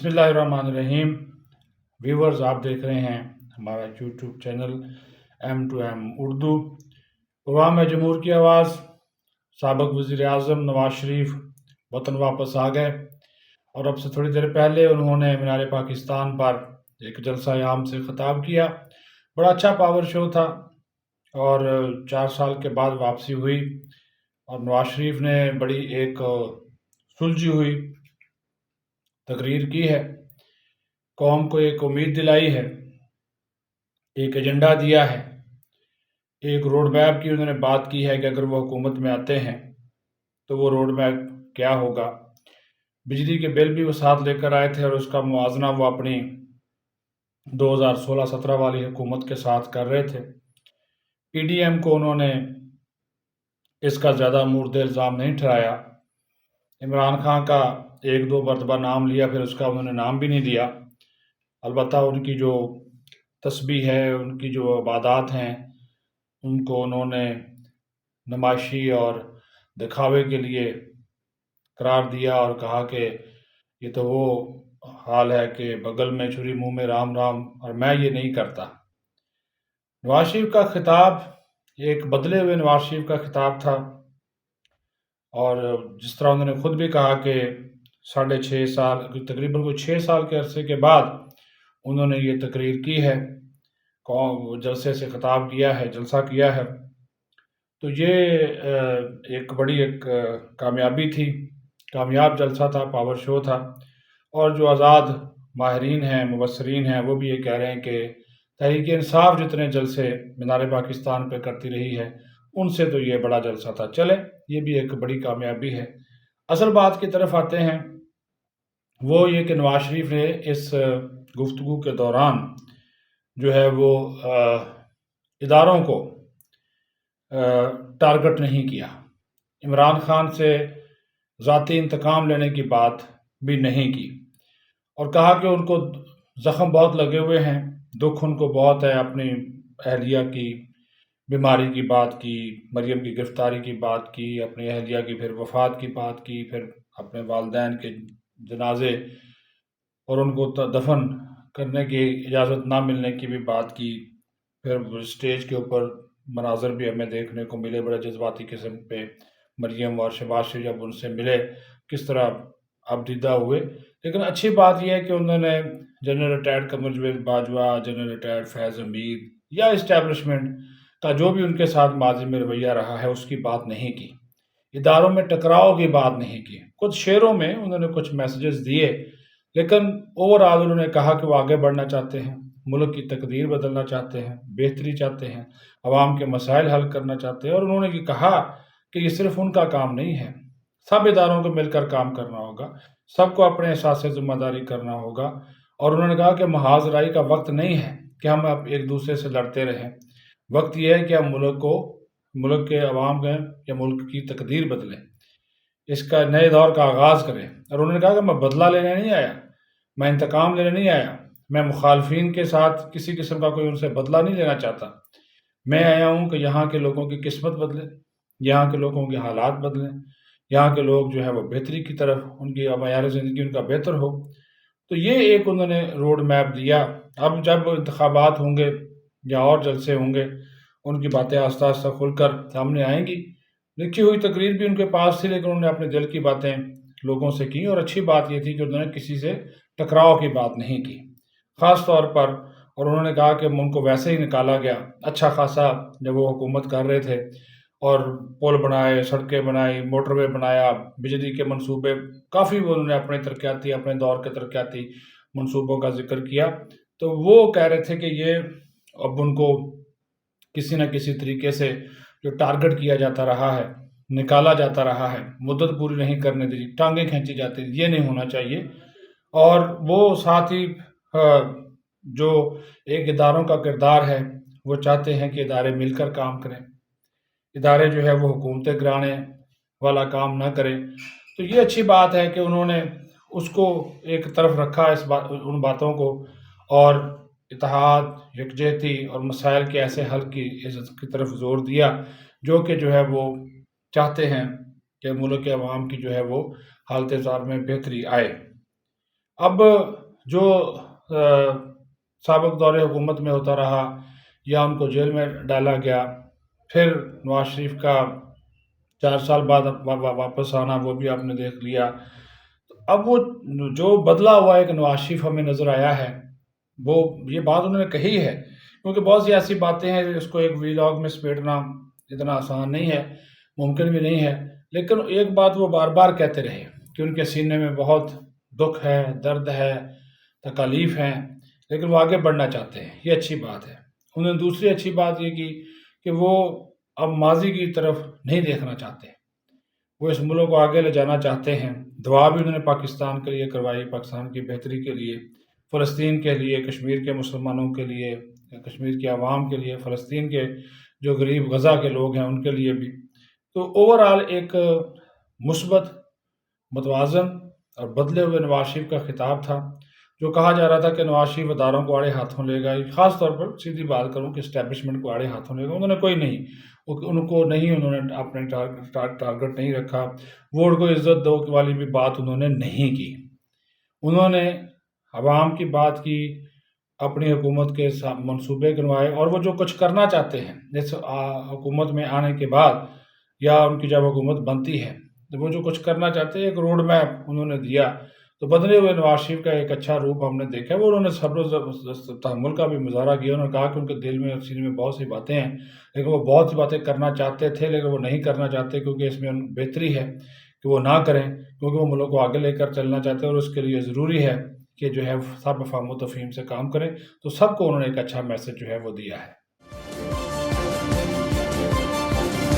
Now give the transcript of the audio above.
बिस्मिल्लाहिर्रहमानिर्रहीम। व्यूवर्स, आप देख रहे हैं हमारा YouTube channel M2M Urdu. Programme है जमहूर की आवाज़। साबिक़ वज़ीर आज़म नवाज शरीफ वतन वापस आ गए और अब से थोड़ी देर पहले उन्होंने मीनार पाकिस्तान पर एक जलसा आम से ख़िताब किया। बड़ा अच्छा पावर शो था और 4 साल के बाद वापसी हुई और नवाज शरीफ ने बड़ी एक सुलझी हुई तकरीर की है, कौम को एक उम्मीद दिलाई है, एक एजेंडा दिया है, एक रोड मैप की उन्होंने बात की है कि अगर वो हुकूमत में आते हैं तो वो रोड मैप क्या होगा। बिजली के बिल भी वो साथ लेकर आए थे और उसका मुआवजा वो अपनी 2016-17 वाली हुकूमत के साथ कर रहे थे। पीडीएम को उन्होंने इसका ज़्यादा मुर्द इल्ज़ाम नहीं ठहराया। इमरान खान का एक दो मरतबा नाम लिया, फिर उसका उन्होंने नाम भी नहीं दिया। अलबत्ता उनकी जो तस्बीह है, उनकी जो इबादत हैं, उनको उन्होंने नुमाइशी और दिखावे के लिए करार दिया और कहा कि ये तो वो हाल है कि बगल में छुरी मुंह में राम राम, और मैं ये नहीं करता। नवाज शरीफ का खिताब एक बदले हुए नवाज शरीफ का खिताब था और जिस तरह उन्होंने खुद भी कहा कि 6.5 साल, तकरीबन कोई 6 साल के अरसे के बाद उन्होंने ये तकरीर की है, जलसे से खिताब किया है, जलसा किया है। तो ये एक बड़ी एक कामयाबी थी, कामयाब जलसा था, पावर शो था। और जो आज़ाद माहिरीन हैं, मुबस्सरीन हैं, वो भी ये कह रहे हैं कि तहरीक इंसाफ जितने जलसे मीनार पाकिस्तान पे करती रही है, उनसे तो ये बड़ा जलसा था। चले, ये भी एक बड़ी कामयाबी है। असल बात की तरफ आते हैं, वो ये कि नवाज शरीफ ने इस गुफ्तगू के दौरान जो है वो इदारों को टारगेट नहीं किया। इमरान खान से ज़ाती इंतकाम लेने की बात भी नहीं की और कहा कि उनको ज़ख्म बहुत लगे हुए हैं, दुख उनको बहुत है। अपनी अहलिया की बीमारी की बात की, मरियम की गिरफ़्तारी की बात की, अपनी अहलिया की फिर वफ़ात की बात की, फिर अपने वालिदैन के जनाजे और उनको दफन करने की इजाज़त ना मिलने की भी बात की। फिर स्टेज के ऊपर मनाज़र भी हमें देखने को मिले बड़े जज्बाती किस्म पे। मरियम और शहबाज शरीफ जब उनसे मिले, किस तरह अबदीदा हुए। लेकिन अच्छी बात यह है कि उन्होंने general retired Qamar Javed Bajwa, general retired फैज़ हमीद या इस्टेब्लिशमेंट का जो भी उनके साथ माजी में रवैया रहा है, उसकी बात नहीं की। इदारों में टकराव की बात नहीं की। कुछ शेरों में उन्होंने कुछ मैसेजेस दिए, लेकिन ओवरऑल उन्होंने कहा कि वो आगे बढ़ना चाहते हैं, मुल्क की तकदीर बदलना चाहते हैं, बेहतरी चाहते हैं, आवाम के मसाइल हल करना चाहते हैं। और उन्होंने ये कहा कि ये सिर्फ उनका काम नहीं है, सब इदारों को मिलकर काम करना होगा, सबको अपने एहसास ज़िम्मेदारी करना होगा। और उन्होंने कहा कि मुहाज़राई का वक्त नहीं है कि हम अब एक दूसरे से लड़ते रहें। वक्त यह है कि हम मुल्क के अवाम के या मुल्क की तकदीर बदलें, इसका नए दौर का आगाज़ करें। और उन्होंने कहा कि मैं बदला लेने नहीं आया, मैं इंतकाम लेने नहीं आया, मैं मुखालफिन के साथ किसी किस्म का कोई उनसे बदला नहीं लेना चाहता। मैं आया हूँ कि यहाँ के लोगों की किस्मत बदले, यहाँ के लोगों के हालात बदलें, यहाँ के लोग जो है वो बेहतरी की तरफ, उनकी मयार ज़िंदगी उनका बेहतर हो। तो ये एक उन्होंने रोड मैप दिया। अब जब इंतखाबात होंगे या और जलसे होंगे, उनकी बातें आस्ता आस्ता खुलकर सामने आएंगी। लिखी हुई तकरीर भी उनके पास थी, लेकिन उन्होंने अपने दिल की बातें लोगों से की। और अच्छी बात ये थी कि उन्होंने किसी से टकराव की बात नहीं की, ख़ास तौर पर। और उन्होंने कहा कि उनको वैसे ही निकाला गया अच्छा खासा जब वो हुकूमत कर रहे थे, और पुल बनाए, सड़कें बनाई, मोटरवे बनाया, बिजली के मंसूबे, काफ़ी वो उन्होंने अपने दौर के तरक्याती मंसूबों का जिक्र किया। तो वो कह रहे थे कि ये अब उनको किसी न किसी तरीके से जो टारगेट किया जाता रहा है, निकाला जाता रहा है, मुद्दत पूरी नहीं करने दी, टांगें खींची जाती, ये नहीं होना चाहिए। और वो साथ ही जो एक इदारों का किरदार है, वो चाहते हैं कि इदारे मिलकर काम करें, इदारे जो है वो हुकूमतें गिराने वाला काम ना करें। तो ये अच्छी बात है कि उन्होंने उसको एक तरफ रखा, उन बातों को, और इत्तेहाद, यकजहती और मसाइल के ऐसे हल की तरफ ज़ोर दिया जो कि जो है वो चाहते हैं कि मुल्क के अवाम की जो है वो हालत ज़ार में बेहतरी आए। اب جو سابق دور حکومت میں ہوتا رہا یا ان کو جیل میں ڈالا گیا، پھر نواز شریف کا 4 سال بعد واپس آنا، وہ بھی آپ نے دیکھ لیا۔ اب وہ جو بدلا ہوا ایک نواز شریف ہمیں نظر آیا ہے، وہ یہ بات انہوں نے کہی ہے، کیونکہ بہت سی ایسی باتیں ہیں اس کو ایک ویلاگ میں سمیٹنا اتنا آسان نہیں ہے، ممکن بھی نہیں ہے، لیکن ایک بات وہ بار بار کہتے رہے کہ ان کے سینے میں بہت دکھ ہے، درد ہے، تکالیف ہیں، لیکن وہ آگے بڑھنا چاہتے ہیں، یہ اچھی بات ہے۔ انہوں نے دوسری اچھی بات یہ کی کہ وہ اب ماضی کی طرف نہیں دیکھنا چاہتے، وہ اس ملک کو آگے لے جانا چاہتے ہیں۔ دعا بھی انہوں نے پاکستان کے لیے کروائی، پاکستان کی بہتری کے لیے، فلسطین کے لیے، کشمیر کے مسلمانوں کے لیے، کشمیر کی عوام کے لیے، فلسطین کے جو غریب غزہ کے لوگ ہیں ان کے لیے بھی۔ تو اوورآل ایک مثبت، متوازن اور بدلے ہوئے نواز شریف کا خطاب تھا، جو کہا جا رہا تھا کہ نواز شریف اداروں کو آڑے ہاتھوں لے گا، خاص طور پر سیدھی بات کروں کہ اسٹیبلشمنٹ کو آڑے ہاتھوں لے گا۔ انہوں نے کوئی نہیں، انہوں نے اپنے ٹارگٹ نہیں رکھا، ووٹ کو عزت دو والی بھی بات انہوں نے نہیں کی۔ انہوں نے عوام کی بات کی، اپنی حکومت کے منصوبے گنوائے، اور وہ جو کچھ کرنا چاہتے ہیں اس حکومت میں آنے کے بعد یا ان کی جب حکومت بنتی ہے، تو وہ جو کچھ کرنا چاہتے ہیں ایک روڈ میپ انہوں نے دیا۔ تو بدلے ہوئے نواز شریف کا ایک اچھا روپ ہم نے دیکھا، وہ انہوں نے صبر و تحمل کا بھی مظاہرہ کیا۔ انہوں نے کہا کہ ان کے دل میں اور سینے میں بہت سی باتیں ہیں، لیکن وہ بہت سی باتیں کرنا چاہتے تھے، لیکن وہ نہیں کرنا چاہتے کیونکہ اس میں بہتری ہے کہ وہ نہ کریں، کیونکہ وہ ملک کو آگے لے کر چلنا چاہتے ہیں، اور اس کے لیے ضروری ہے کہ جو ہے سب افہام و تفہیم سے کام کریں۔ تو سب کو انہوں نے ایک اچھا میسج جو ہے وہ دیا ہے۔